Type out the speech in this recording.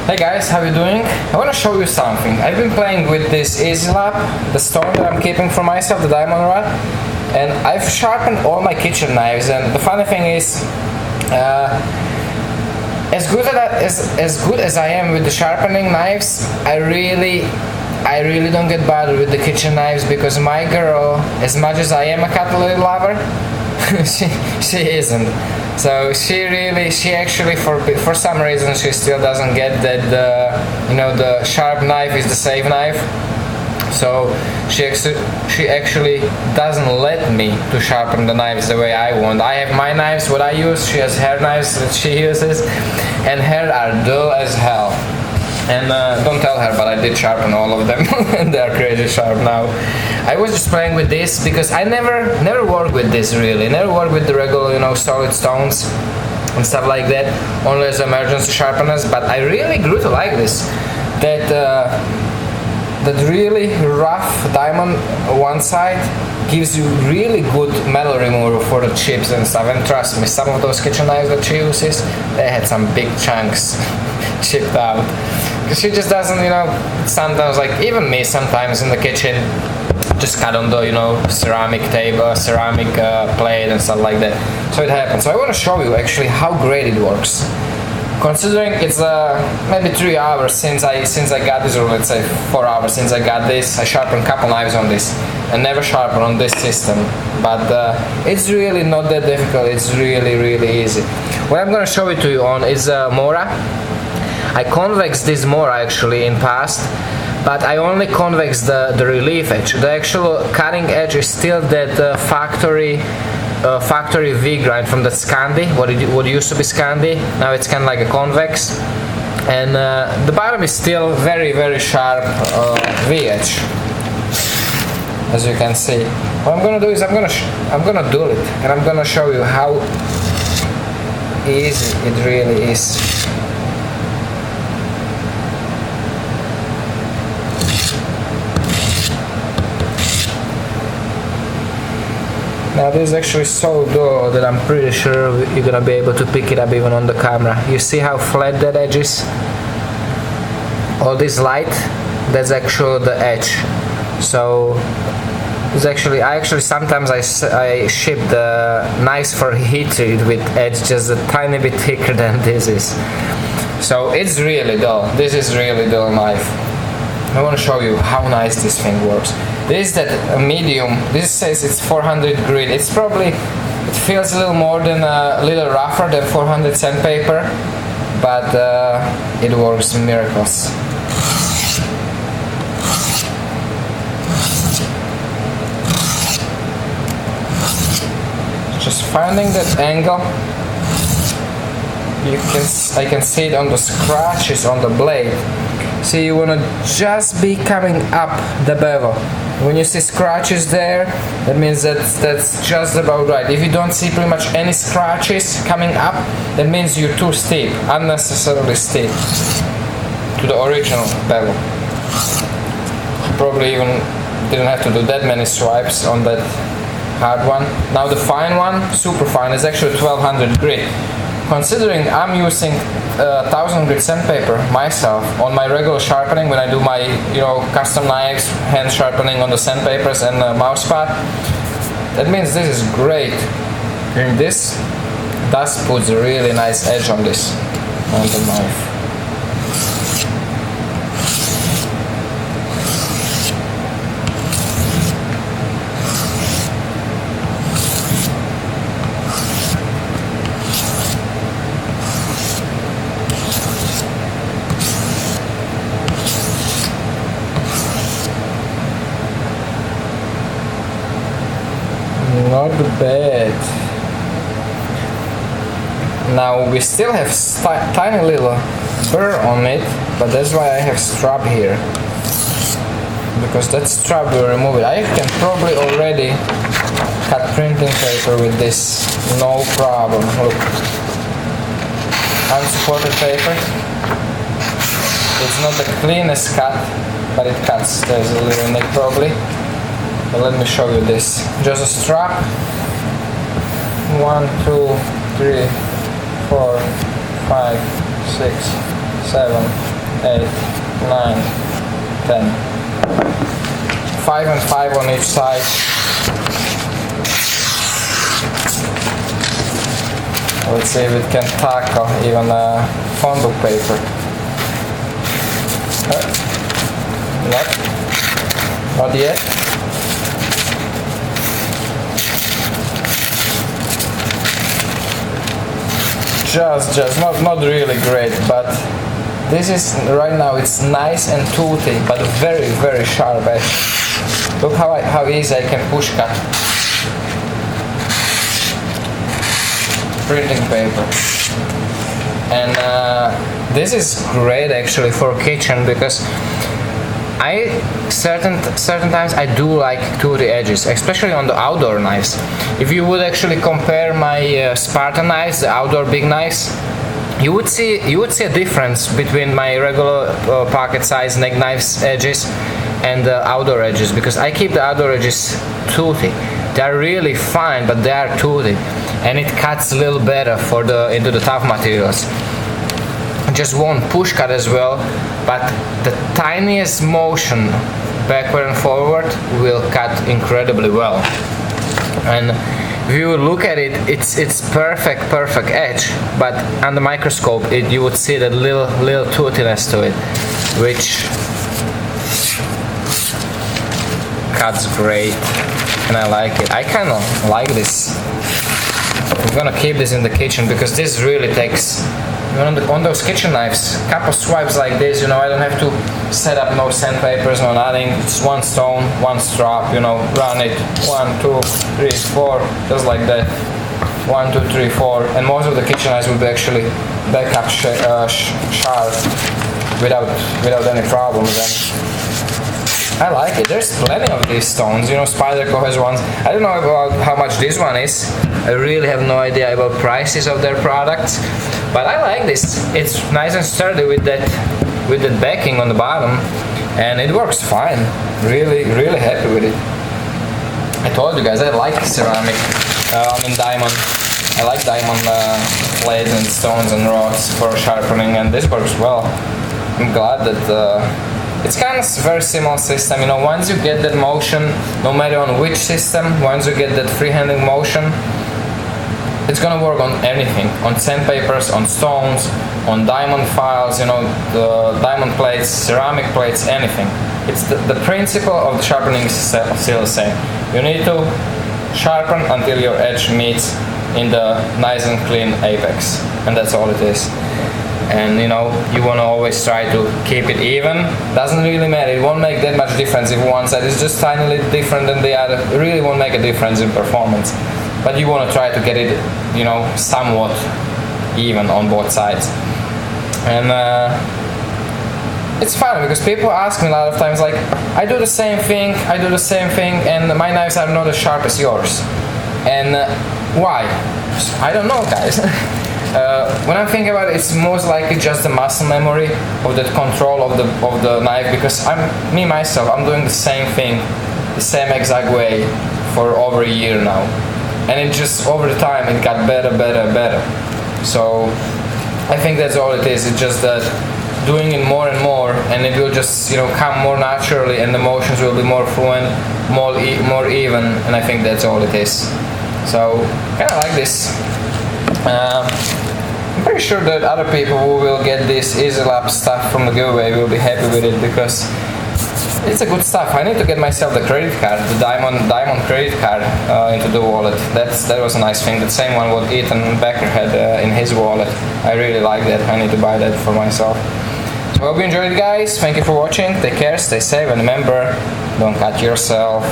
Hey guys, how you doing? I want to show you something. I've been playing with this EZE lap, the stone that I'm keeping for myself, the diamond rod, and I've sharpened all my kitchen knives. And the funny thing is, as good as I am with the sharpening knives, I really don't get bothered with the kitchen knives, because my girl, as much as I am a cutlery lover, she isn't. So she actually for some reason she still doesn't get that the sharp knife is the safe knife. So she actually doesn't let me to sharpen the knives the way I want. I have my knives, what I use. She has her knives that she uses, and her are dull as hell. And don't tell her, but I did sharpen all of them, and they are crazy sharp now. I was just playing with this because I never worked with this really. Never worked with the regular, solid stones and stuff like that, only as emergency sharpeners. But I really grew to like this. That really rough diamond one side gives you really good metal removal for the chips and stuff. And trust me, some of those kitchen knives that she uses, they had some big chunks chipped out. Because she just doesn't, sometimes, like even me sometimes in the kitchen, just cut on the, ceramic table, ceramic plate and stuff like that. So it happens. So I want to show you actually how great it works. Considering it's maybe 3 hours since I got this, or let's say 4 hours since I got this. I sharpened a couple knives on this, and never sharpened on this system. But it's really not that difficult. It's really easy. What I'm gonna show it to you on is Mora. I convexed this Mora actually in past, but I only convex the relief edge. The actual cutting edge is still that factory V grind from the Scandi, what used to be Scandi. Now it's kind of like a convex, and the bottom is still very sharp V edge, as you can see. What I'm gonna do is I'm gonna do it, and I'm gonna show you how easy it really is. Now this is actually so dull that I'm pretty sure you're gonna be able to pick it up even on the camera. You see how flat that edge is? All this light, that's actually the edge. So it's actually, sometimes I ship the knives for heat treat with edge just a tiny bit thicker than this is. So it's really dull. This is really dull knife. I want to show you how nice this thing works. This is that medium. This says it's 400 grit. It feels a little more than a little rougher than 400 sandpaper, but it works miracles. Just finding that angle. I can see it on the scratches on the blade. See, you wanna just be coming up the bevel. When you see scratches there, that means that's just about right. If you don't see pretty much any scratches coming up, that means you're too steep, unnecessarily steep to the original bevel. Probably even didn't have to do that many swipes on that hard one. Now the fine one, super fine, is actually 1200 grit. Considering I'm using 1000 grit sandpaper myself on my regular sharpening, when I do my custom knives, hand sharpening on the sandpapers and mouse pad, that means this is great. And this does put a really nice edge on this, on the knife. Not bad. Now we still have tiny little burr on it, but that's why I have strap here, because that strap will remove it. I can probably already cut printing paper with this, no problem. Look, unsupported paper. It's not the cleanest cut, but it cuts. There's a little nick probably. But let me show you this. Just a strap. 1, 2, 3, 4, 5, 6, 7, 8, 9, 10. 5 and 5 on each side. Let's see if it can tackle even a phone book paper. Not yet. Just not really great, but this is right now, it's nice and toothy, but very, very sharp edge. Look how easy I can push cut. Printing paper. And this is great actually for kitchen, because certain times I do like toothy edges, especially on the outdoor knives. If you would actually compare my Spartan knives, the outdoor big knives, you would see a difference between my regular pocket size neck knives edges and the outdoor edges, because I keep the outdoor edges toothy. They are really fine, but they are toothy, and it cuts a little better for into the tough materials. Just won't push cut as well, but the tiniest motion backward and forward will cut incredibly well. And if you look at it, it's perfect edge, but under microscope you would see that little toothiness to it, which cuts great, and I like it. I kind of like this. I'm gonna keep this in the kitchen, because this really takes, on those kitchen knives, couple swipes like this, I don't have to set up no sandpapers, no nothing. It's one stone, one strap, run it 1, 2, 3, 4, just like that. 1, 2, 3, 4, and most of the kitchen knives will be actually backup sharp without any problems. And I like it. There's plenty of these stones. Spyderco has ones. I don't know about how much this one is. I really have no idea about prices of their products, but I like this. It's nice and sturdy with that backing on the bottom, and it works fine. Really happy with it. I told you guys I like ceramic. Diamond. I like diamond plates and stones and rods for sharpening, and this works well. I'm glad that. It's kind of very similar system, once you get that motion, no matter on which system, once you get that freehanding motion, it's gonna work on anything, on sandpapers, on stones, on diamond files, the diamond plates, ceramic plates, anything. It's the principle of the sharpening is still the same. You need to sharpen until your edge meets in the nice and clean apex, and that's all it is. And you want to always try to keep it even. Doesn't really matter, it won't make that much difference if one side is just tiny little different than the other. It really won't make a difference in performance, but you want to try to get it somewhat even on both sides. And it's fun, because people ask me a lot of times, like, I do the same thing, and my knives are not as sharp as yours. And why? I don't know, guys. When I think about it, it's most likely just the muscle memory of that control of the knife, because I'm doing the same thing, the same exact way for over a year now, and it just over the time it got better. So I think that's all it is. It's just that doing it more and more, and it will just come more naturally, and the motions will be more fluent, more even, and I think that's all it is. So kind of like this. I'm pretty sure that other people who will get this EZE Lab stuff from the giveaway will be happy with it, because it's a good stuff. I need to get myself the credit card, the diamond credit card into the wallet. That was a nice thing. The same one what Ethan Becker had in his wallet. I really like that. I need to buy that for myself. So I hope you enjoyed, guys. Thank you for watching. Take care, stay safe, and remember, don't cut yourself.